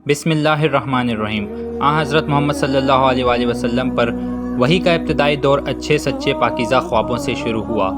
بسم اللہ الرحمن الرحیم۔ حضرت محمد صلی اللہ علیہ وآلہ وسلم پر وحی کا ابتدائی دور اچھے سچے پاکیزہ خوابوں سے شروع ہوا۔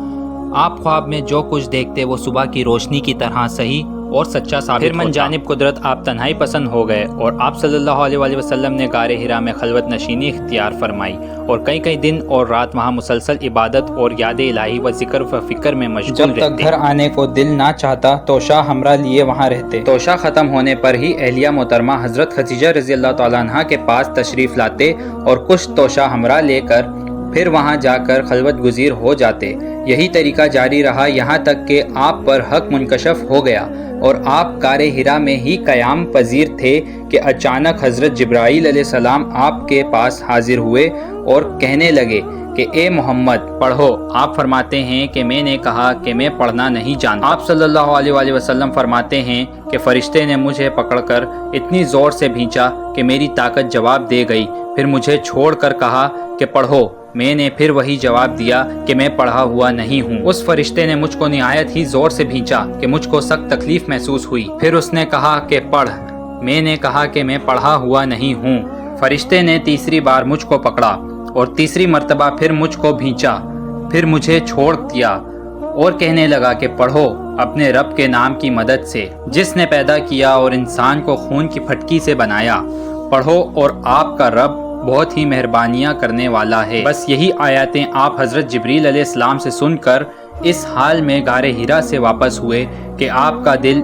آپ خواب میں جو کچھ دیکھتے وہ صبح کی روشنی کی طرح صحیح اور سچا ثابت ہوتا۔ پھر من جانب قدرت آپ تنہائی پسند ہو گئے اور آپ صلی اللہ علیہ وآلہ وسلم نے غار حرا میں خلوت نشینی اختیار فرمائی اور کئی دن اور رات وہاں مسلسل عبادت اور یاد الہی و ذکر و فکر میں مشغول رہتے۔ جب تک گھر آنے کو دل نہ چاہتا توشہ ہمراہ لیے وہاں رہتے۔ توشہ ختم ہونے پر ہی اہلیہ محترمہ حضرت خدیجہ رضی اللہ تعالیٰ عنہ کے پاس تشریف لاتے اور کچھ توشہ ہمراہ لے کر پھر وہاں جا کر خلوت گزیر ہو جاتے۔ یہی طریقہ جاری رہا یہاں تک کہ آپ پر حق منکشف ہو گیا اور آپ غار حرا میں ہی قیام پذیر تھے کہ اچانک حضرت جبرائیل علیہ السلام آپ کے پاس حاضر ہوئے اور کہنے لگے کہ اے محمد پڑھو۔ آپ فرماتے ہیں کہ میں نے کہا کہ میں پڑھنا نہیں جانتا۔ آپ صلی اللہ علیہ وآلہ وسلم فرماتے ہیں کہ فرشتے نے مجھے پکڑ کر اتنی زور سے بھینچا کہ میری طاقت جواب دے گئی، پھر مجھے چھوڑ کر کہا کہ پڑھو۔ میں نے پھر وہی جواب دیا کہ میں پڑھا ہوا نہیں ہوں۔ اس فرشتے نے مجھ کو نہایت ہی زور سے بھینچا کہ مجھ کو سخت تکلیف محسوس ہوئی، پھر اس نے کہا کہ پڑھ۔ میں نے کہا کہ میں پڑھا ہوا نہیں ہوں۔ فرشتے نے تیسری بار مجھ کو پکڑا اور تیسری مرتبہ پھر مجھ کو بھینچا، پھر مجھے چھوڑ دیا اور کہنے لگا کہ پڑھو اپنے رب کے نام کی مدد سے جس نے پیدا کیا اور انسان کو خون کی پھٹکی سے بنایا۔ پڑھو اور آپ کا رب بہت ہی مہربانیاں کرنے والا ہے۔ بس یہی آیاتیں آپ حضرت جبریل علیہ السلام سے سن کر اس حال میں غار حرا سے واپس ہوئے کہ آپ کا دل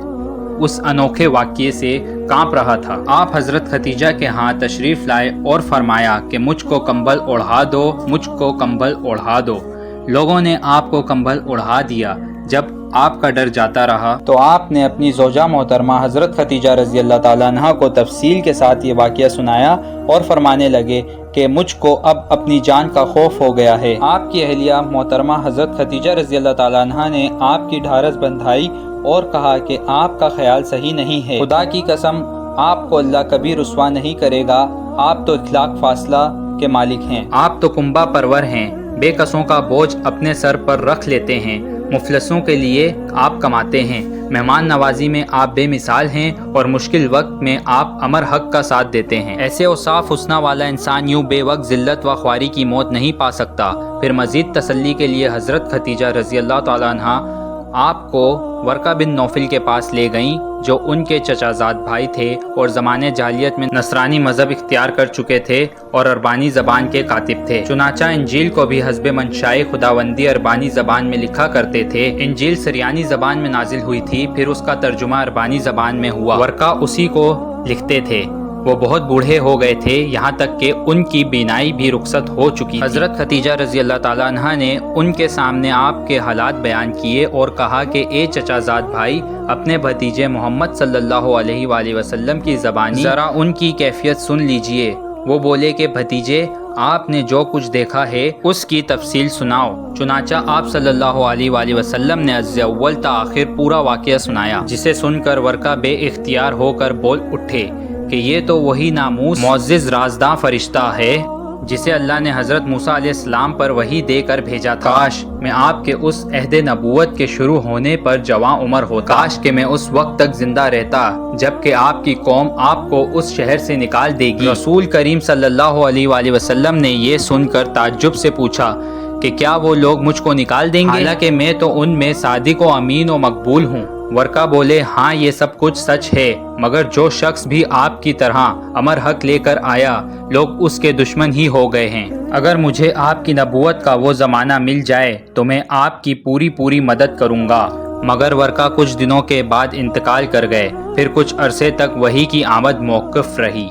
اس انوکھے واقعے سے کانپ رہا تھا۔ آپ حضرت خدیجہ کے ہاں تشریف لائے اور فرمایا کہ مجھ کو کمبل اوڑھا دو، مجھ کو کمبل اوڑھا دو۔ لوگوں نے آپ کو کمبل اوڑھا دیا۔ جب آپ کا ڈر جاتا رہا تو آپ نے اپنی زوجہ محترمہ حضرت خدیجہ رضی اللہ تعالیٰ عنہ کو تفصیل کے ساتھ یہ واقعہ سنایا اور فرمانے لگے کہ مجھ کو اب اپنی جان کا خوف ہو گیا ہے۔ آپ کی اہلیہ محترمہ حضرت خدیجہ رضی اللہ تعالیٰ عنہ نے آپ کی ڈھارس بندھائی اور کہا کہ آپ کا خیال صحیح نہیں ہے۔ خدا کی قسم آپ کو اللہ کبھی رسوا نہیں کرے گا، آپ تو اطلاق فاصلہ کے مالک ہیں۔ آپ تو کنبہ پرور ہیں، بے کسوں کا بوجھ اپنے سر پر رکھ لیتے ہیں، مفلسوں کے لیے آپ کماتے ہیں، مہمان نوازی میں آپ بے مثال ہیں اور مشکل وقت میں آپ امر حق کا ساتھ دیتے ہیں۔ ایسے اوصاف حسنہ والا انسان یوں بے وقت ذلت و خواری کی موت نہیں پا سکتا۔ پھر مزید تسلی کے لیے حضرت خدیجہ رضی اللہ تعالیٰ عنہ آپ کو ورقہ بن نوفل کے پاس لے گئیں جو ان کے چچا زاد بھائی تھے اور زمانے جاہلیت میں نصرانی مذہب اختیار کر چکے تھے اور عربانی زبان کے کاتب تھے۔ چنانچہ انجیل کو بھی حسب منشائے خداوندی عربانی زبان میں لکھا کرتے تھے۔ انجیل سریانی زبان میں نازل ہوئی تھی، پھر اس کا ترجمہ عربانی زبان میں ہوا۔ ورقہ اسی کو لکھتے تھے۔ وہ بہت بوڑھے ہو گئے تھے، یہاں تک کہ ان کی بینائی بھی رخصت ہو چکی تھی۔ حضرت خدیجہ رضی اللہ تعالیٰ عنہ نے ان کے سامنے آپ کے حالات بیان کیے اور کہا کہ اے چچا زاد بھائی، اپنے بھتیجے محمد صلی اللہ علیہ وآلہ وسلم کی زبانی ذرا ان کی کیفیت سن لیجئے۔ وہ بولے کہ بھتیجے، آپ نے جو کچھ دیکھا ہے اس کی تفصیل سناؤ۔ چنانچہ آپ صلی اللہ علیہ وآلہ وسلم نے از اول تا آخر پورا واقعہ سنایا، جسے سن کر ورقہ بے اختیار ہو کر بول اٹھے کہ یہ تو وہی ناموس معزز رازداں فرشتہ ہے جسے اللہ نے حضرت موسیٰ علیہ السلام پر وحی دے کر بھیجا تھا۔ کاش میں آپ کے اس عہد نبوت کے شروع ہونے پر جواں عمر ہوتا، کاش کہ میں اس وقت تک زندہ رہتا جبکہ آپ کی قوم آپ کو اس شہر سے نکال دے گی۔ رسول کریم صلی اللہ علیہ وآلہ وسلم نے یہ سن کر تعجب سے پوچھا کہ کیا وہ لوگ مجھ کو نکال دیں گے؟ حالانکہ میں تو ان میں صادق و امین و مقبول ہوں۔ ورقہ بولے ہاں یہ سب کچھ سچ ہے، مگر جو شخص بھی آپ کی طرح امر حق لے کر آیا لوگ اس کے دشمن ہی ہو گئے ہیں۔ اگر مجھے آپ کی نبوت کا وہ زمانہ مل جائے تو میں آپ کی پوری مدد کروں گا۔ مگر ورقہ کچھ دنوں کے بعد انتقال کر گئے، پھر کچھ عرصے تک وحی کی آمد موقف رہی۔